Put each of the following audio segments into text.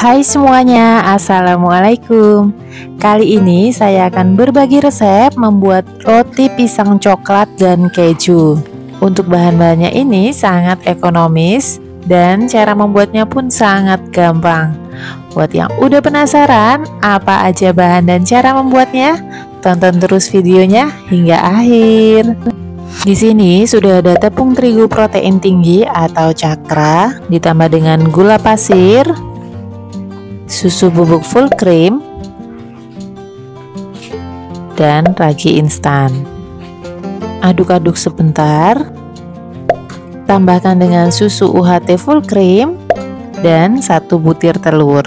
Hai semuanya, Assalamualaikum. Kali ini saya akan berbagi resep membuat roti pisang coklat dan keju. Untuk bahan-bahannya ini sangat ekonomis dan cara membuatnya pun sangat gampang. Buat yang udah penasaran apa aja bahan dan cara membuatnya, tonton terus videonya hingga akhir. Di sini sudah ada tepung terigu protein tinggi atau cakra, ditambah dengan gula pasir, susu bubuk full cream, dan ragi instan. Aduk-aduk sebentar, tambahkan dengan susu UHT full cream dan 1 butir telur.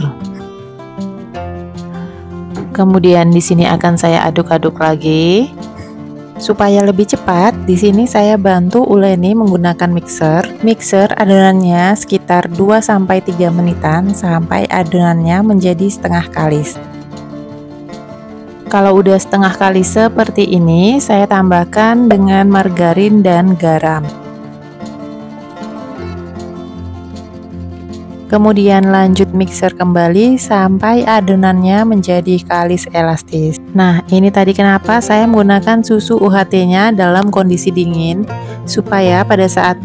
Kemudian di sini akan saya aduk-aduk lagi. Supaya lebih cepat, di sini saya bantu uleni menggunakan mixer. Mixer adonannya sekitar 2-3 menitan sampai adonannya menjadi setengah kalis. Kalau udah setengah kalis seperti ini, saya tambahkan dengan margarin dan garam. Kemudian lanjut mixer kembali sampai adonannya menjadi kalis elastis. Nah, ini tadi kenapa saya menggunakan susu UHT-nya dalam kondisi dingin, supaya pada saat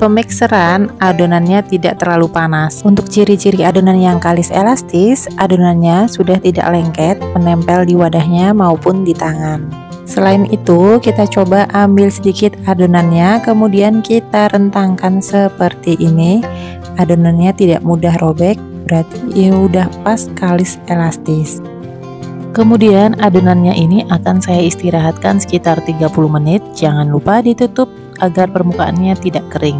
pemixeran adonannya tidak terlalu panas. Untuk ciri-ciri adonan yang kalis elastis, adonannya sudah tidak lengket menempel di wadahnya maupun di tangan. Selain itu, kita coba ambil sedikit adonannya, kemudian kita rentangkan seperti ini. Adonannya tidak mudah robek, berarti ini udah pas kalis elastis. Kemudian adonannya ini akan saya istirahatkan sekitar 30 menit. Jangan lupa ditutup agar permukaannya tidak kering.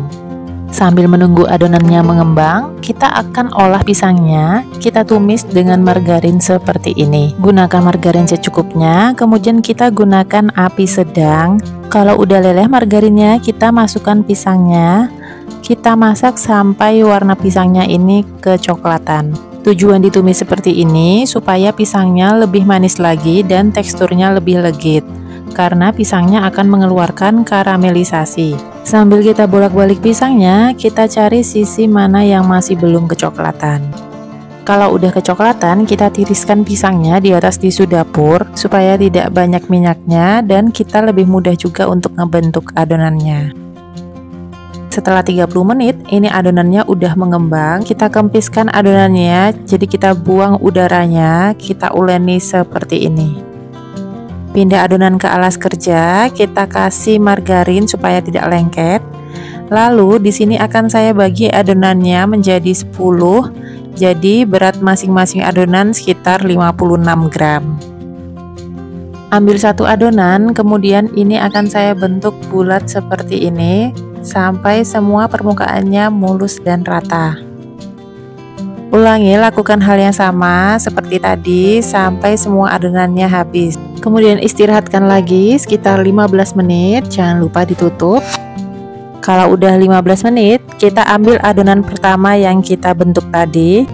Sambil menunggu adonannya mengembang, kita akan olah pisangnya. Kita tumis dengan margarin seperti ini. Gunakan margarin secukupnya, kemudian kita gunakan api sedang. Kalau udah leleh margarinnya, kita masukkan pisangnya. Kita masak sampai warna pisangnya ini kecoklatan. Tujuan ditumis seperti ini supaya pisangnya lebih manis lagi dan teksturnya lebih legit, karena pisangnya akan mengeluarkan karamelisasi. Sambil kita bolak-balik pisangnya, kita cari sisi mana yang masih belum kecoklatan. Kalau udah kecoklatan, kita tiriskan pisangnya di atas tisu dapur supaya tidak banyak minyaknya dan kita lebih mudah juga untuk ngebentuk adonannya. Setelah 30 menit, ini adonannya udah mengembang. Kita kempiskan adonannya, jadi kita buang udaranya, kita uleni seperti ini. Pindah adonan ke alas kerja, kita kasih margarin supaya tidak lengket. Lalu di sini akan saya bagi adonannya menjadi 10. Jadi berat masing-masing adonan sekitar 56 gram. Ambil satu adonan, kemudian ini akan saya bentuk bulat seperti ini sampai semua permukaannya mulus dan rata. Ulangi, lakukan hal yang sama seperti tadi sampai semua adonannya habis. Kemudian istirahatkan lagi sekitar 15 menit, jangan lupa ditutup. Kalau udah 15 menit, kita ambil adonan pertama yang kita bentuk tadi.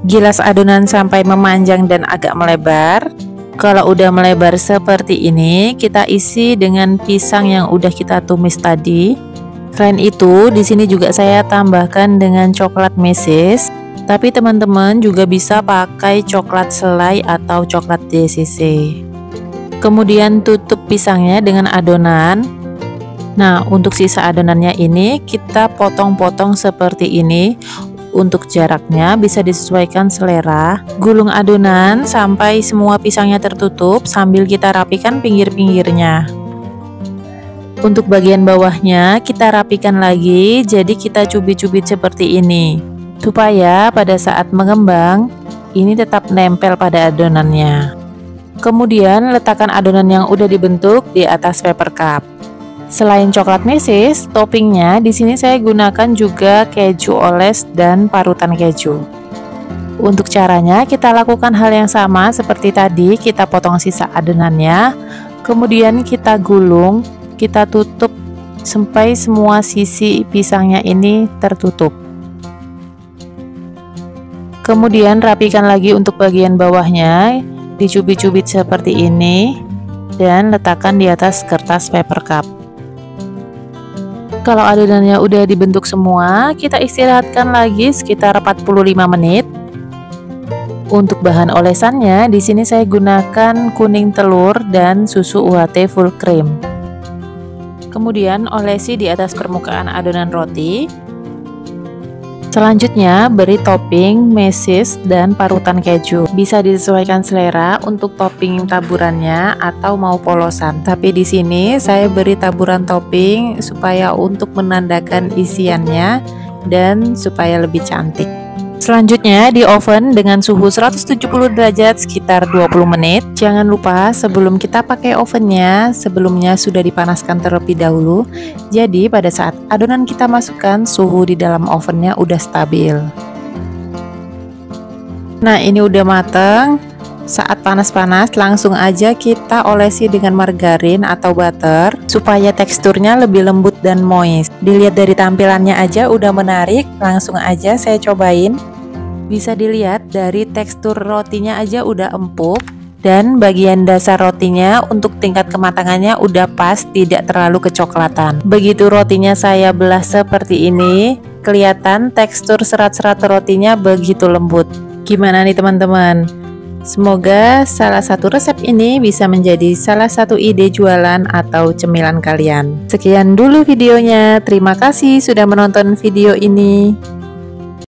Gilas adonan sampai memanjang dan agak melebar. Kalau udah melebar seperti ini, kita isi dengan pisang yang udah kita tumis tadi. Selain itu, di sini juga saya tambahkan dengan coklat meses. Tapi teman-teman juga bisa pakai coklat selai atau coklat DCC. Kemudian tutup pisangnya dengan adonan. Nah, untuk sisa adonannya ini kita potong-potong seperti ini. Untuk jaraknya bisa disesuaikan selera. Gulung adonan sampai semua pisangnya tertutup sambil kita rapikan pinggir-pinggirnya. Untuk bagian bawahnya kita rapikan lagi, jadi kita cubit-cubit seperti ini supaya pada saat mengembang ini tetap nempel pada adonannya. Kemudian letakkan adonan yang udah dibentuk di atas paper cup. Selain coklat meses, toppingnya di sini saya gunakan juga keju oles dan parutan keju. Untuk caranya kita lakukan hal yang sama seperti tadi, kita potong sisa adonannya, kemudian kita gulung, kita tutup sampai semua sisi pisangnya ini tertutup. Kemudian rapikan lagi untuk bagian bawahnya, dicubit-cubit seperti ini dan letakkan di atas kertas paper cup. Kalau adonannya udah dibentuk semua, kita istirahatkan lagi sekitar 45 menit. Untuk bahan olesannya, di sini saya gunakan kuning telur dan susu UHT full cream. Kemudian olesi di atas permukaan adonan roti. Selanjutnya beri topping mesis dan parutan keju. Bisa disesuaikan selera untuk topping taburannya atau mau polosan. Tapi di sini saya beri taburan topping supaya untuk menandakan isiannya dan supaya lebih cantik. Selanjutnya di oven dengan suhu 170 derajat sekitar 20 menit. Jangan lupa sebelum kita pakai ovennya, sebelumnya sudah dipanaskan terlebih dahulu. Jadi pada saat adonan kita masukkan, suhu di dalam ovennya udah stabil. Nah, ini udah mateng. Saat panas-panas langsung aja kita olesi dengan margarin atau butter supaya teksturnya lebih lembut dan moist. Dilihat dari tampilannya aja udah menarik, langsung aja saya cobain. Bisa dilihat dari tekstur rotinya aja udah empuk dan bagian dasar rotinya untuk tingkat kematangannya udah pas, tidak terlalu kecoklatan. Begitu rotinya saya belah seperti ini, kelihatan tekstur serat-serat rotinya begitu lembut. Gimana nih teman-teman? Semoga salah satu resep ini bisa menjadi salah satu ide jualan atau cemilan kalian. Sekian dulu videonya, terima kasih sudah menonton video ini.